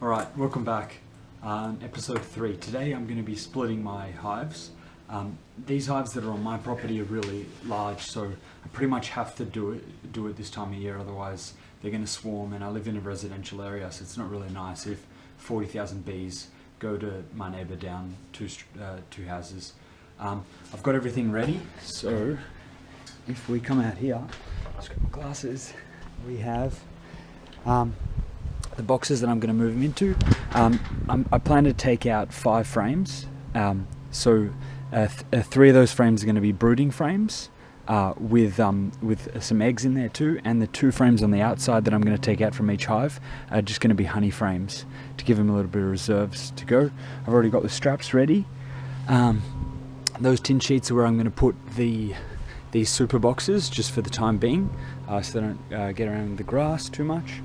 Alright, welcome back. Episode 3. Today I'm going to be splitting my hives. These hives that are on my property are really large, so I pretty much have to do it this time of year, otherwise they're going to swarm, and I live in a residential area, so it's not really nice if 40,000 bees go to my neighbour down two houses. I've got everything ready, so if we come out here, let's grab my glasses, we have the boxes that I'm going to move them into. I plan to take out 5 frames, so 3 of those frames are going to be brooding frames with some eggs in there too, and the 2 frames on the outside that I'm going to take out from each hive are just going to be honey frames to give them a little bit of reserves to go. I've already got the straps ready. Those tin sheets are where I'm going to put these super boxes just for the time being, so they don't get around the grass too much.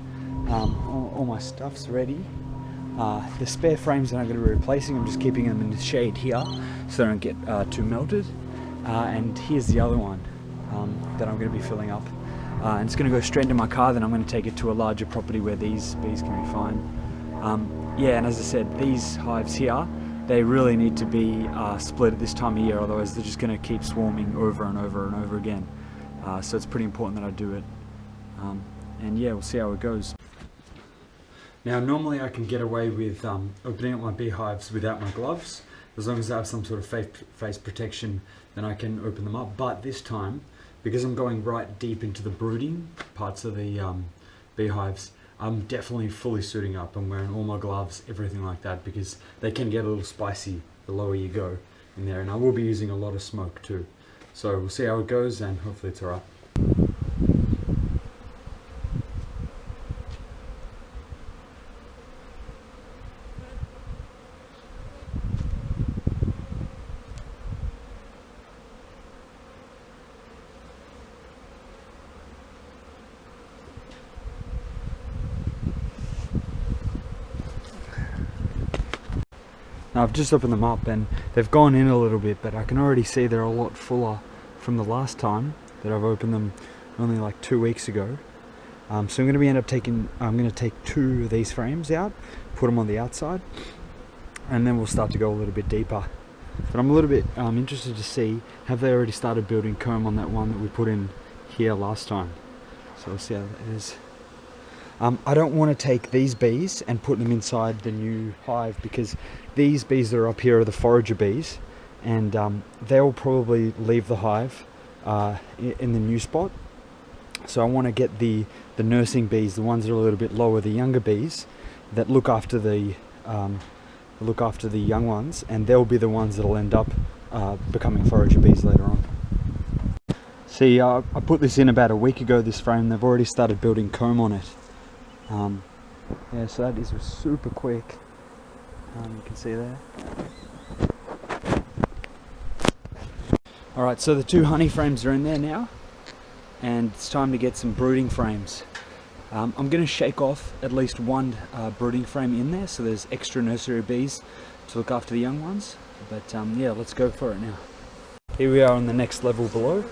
All my stuff's ready. The spare frames that I'm going to be replacing, I'm just keeping them in the shade here so they don't get too melted. And here's the other one that I'm going to be filling up. And it's going to go straight into my car, then I'm going to take it to a larger property where these bees can be fine. Yeah, and as I said, these hives here, they really need to be split at this time of year, otherwise they're just going to keep swarming over and over and over again. So it's pretty important that I do it. And yeah, we'll see how it goes. Now normally I can get away with opening up my beehives without my gloves. As long as I have some sort of face protection, then I can open them up. But this time, because I'm going right deep into the brooding parts of the beehives, I'm definitely fully suiting up. I'm wearing all my gloves, everything like that, because they can get a little spicy the lower you go in there. And I will be using a lot of smoke too. So we'll see how it goes, and hopefully it's alright. Now I've just opened them up and they've gone in a little bit, but I can already see they're a lot fuller from the last time that I've opened them only like 2 weeks ago. So I'm going to take 2 of these frames out, put them on the outside, and then we'll start to go a little bit deeper. But I'm a little bit interested to see, have they already started building comb on that one that we put in here last time? So we'll see how that is. I don't want to take these bees and put them inside the new hive, because these bees that are up here are the forager bees, and they'll probably leave the hive in the new spot. So I want to get the nursing bees, the ones that are a little bit lower, the younger bees that look after the young ones, and they'll be the ones that'll end up becoming forager bees later on. See, I put this in about a week ago, this frame. They've already started building comb on it. Yeah, so that is super quick. You can see there. Alright, so the 2 honey frames are in there now, and it's time to get some brooding frames. I'm going to shake off at least 1 brooding frame in there, so there's extra nursery bees to look after the young ones. But yeah, let's go for it now. Here we are on the next level below.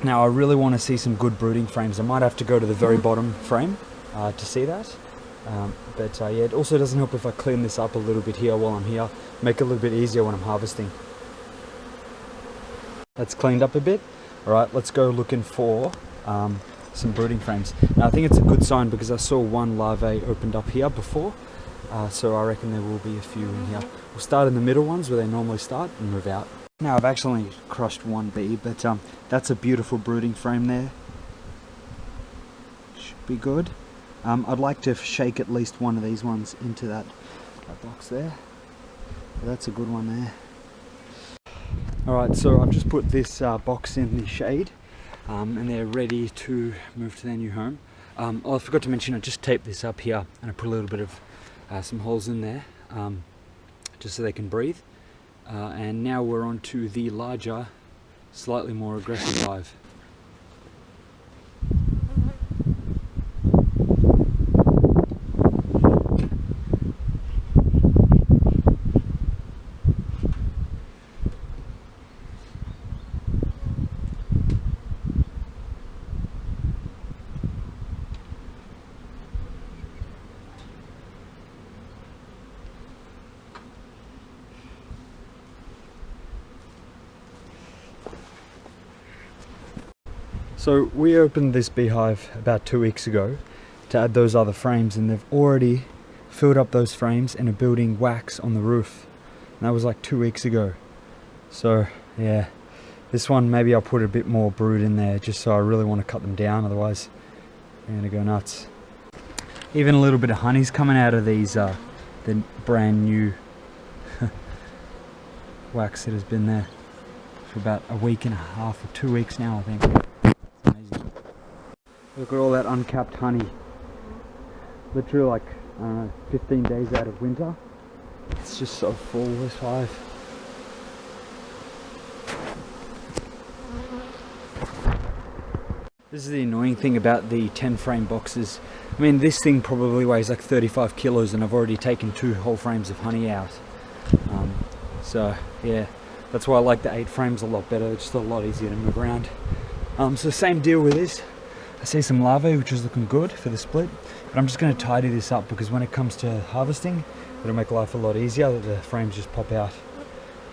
Now I really want to see some good brooding frames. I might have to go to the very bottom frame to see that. But yeah, it also doesn't help if I clean this up a little bit here while I'm here. Make it a little bit easier when I'm harvesting. That's cleaned up a bit. Alright, let's go looking for some brooding frames. Now I think it's a good sign because I saw 1 larvae opened up here before. So I reckon there will be a few in here. We'll start in the middle ones where they normally start and move out. Now I've actually crushed 1 bee, but that's a beautiful brooding frame there. Should be good. I'd like to shake at least 1 of these ones into that box there. But that's a good one there. Alright, so I've just put this box in the shade, and they're ready to move to their new home. Oh, I forgot to mention, I just taped this up here and I put a little bit of some holes in there just so they can breathe. And now we're on to the larger, slightly more aggressive hive. So we opened this beehive about 2 weeks ago to add those other frames, and they've already filled up those frames and are building wax on the roof. And that was like 2 weeks ago. So yeah, this one maybe I'll put a bit more brood in there, just so I really want to cut them down, otherwise they're gonna go nuts. Even a little bit of honey's coming out of these the brand new wax that has been there for about a week and a half or 2 weeks now, I think. Amazing. Look at all that uncapped honey. Literally like, I don't know, 15 days out of winter. It's just so full, this hive. This is the annoying thing about the 10 frame boxes. I mean, this thing probably weighs like 35 kilos and I've already taken 2 whole frames of honey out. So yeah, that's why I like the 8 frames a lot better. It's just a lot easier to move around. So same deal with this. I see some larvae, which is looking good for the split, but I'm just going to tidy this up because when it comes to harvesting, it'll make life a lot easier that the frames just pop out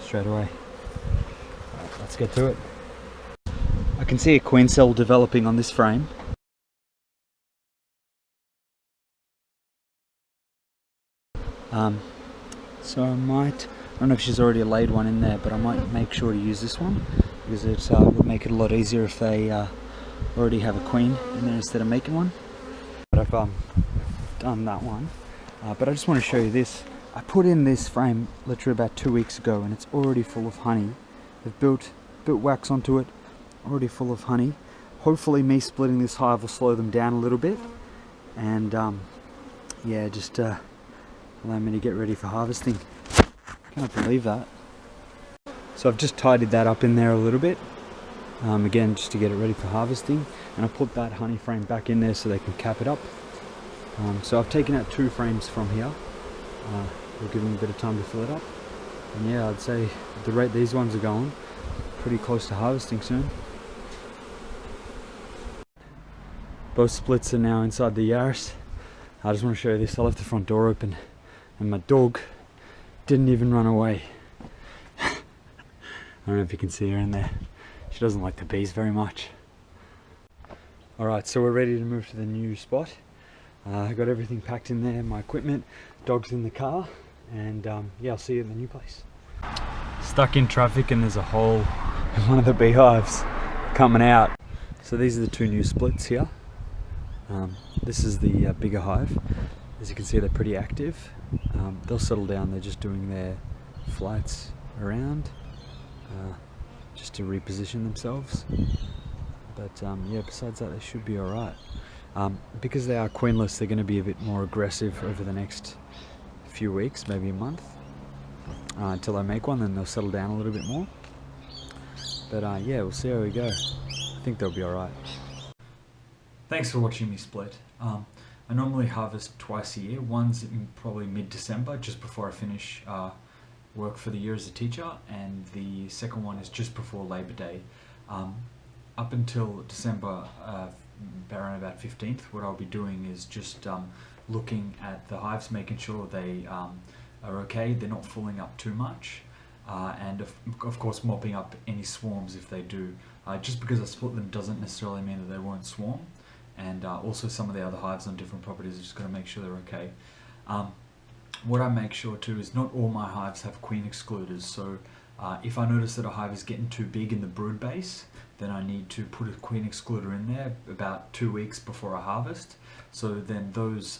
straight away. Right, let's get to it. I can see a queen cell developing on this frame. So I don't know if she's already laid one in there, but I might make sure to use this one because it would make it a lot easier if they already have a queen in there instead of making one. But I've done that one. But I just want to show you this. I put in this frame literally about 2 weeks ago and it's already full of honey. They've built wax onto it, already full of honey. Hopefully me splitting this hive will slow them down a little bit and yeah, just allow me to get ready for harvesting. Can't believe that. So I've just tidied that up in there a little bit, again just to get it ready for harvesting, and I put that honey frame back in there so they can cap it up. So I've taken out 2 frames from here. We'll give them a bit of time to fill it up, and yeah, I'd say at the rate these ones are going, pretty close to harvesting soon. Both splits are now inside the Yaris. I just want to show you this. I left the front door open and my dog didn't even run away. I don't know if you can see her in there. She doesn't like the bees very much. Alright, so we're ready to move to the new spot. I got everything packed in there, my equipment, dog's in the car, and yeah, I'll see you in the new place. Stuck in traffic and there's a hole in one of the beehives coming out. So these are the 2 new splits here. This is the bigger hive. As you can see, they're pretty active. They'll settle down, they're just doing their flights around just to reposition themselves. But yeah, besides that, they should be alright. Because they are queenless, they're going to be a bit more aggressive over the next few weeks, maybe a month, until I make one, then they'll settle down a little bit more. But yeah, we'll see how we go. I think they'll be alright. Thanks for watching me split. I normally harvest twice a year. One's in probably mid-December, just before I finish work for the year as a teacher, and the second one is just before Labor Day. Up until December, around about 15th, what I'll be doing is just looking at the hives, making sure they are okay, they're not filling up too much, and of course mopping up any swarms if they do. Just because I split them doesn't necessarily mean that they won't swarm. And also some of the other hives on different properties, are just got to make sure they're okay. What I make sure too is not all my hives have queen excluders, so if I notice that a hive is getting too big in the brood base, then I need to put a queen excluder in there about 2 weeks before I harvest. So then those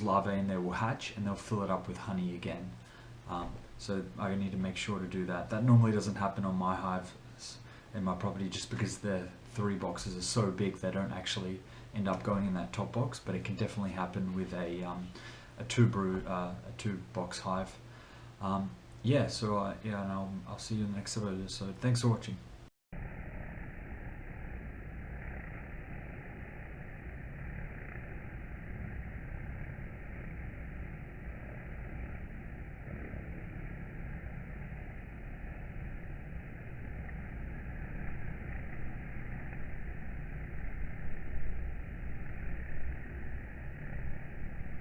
larvae in there will hatch and they'll fill it up with honey again. So I need to make sure to do that. That normally doesn't happen on my hives in my property, just because the 3 boxes are so big they don't actually end up going in that top box, but it can definitely happen with a 2 box hive. Yeah, so yeah, and I'll see you in the next episode. So thanks for watching.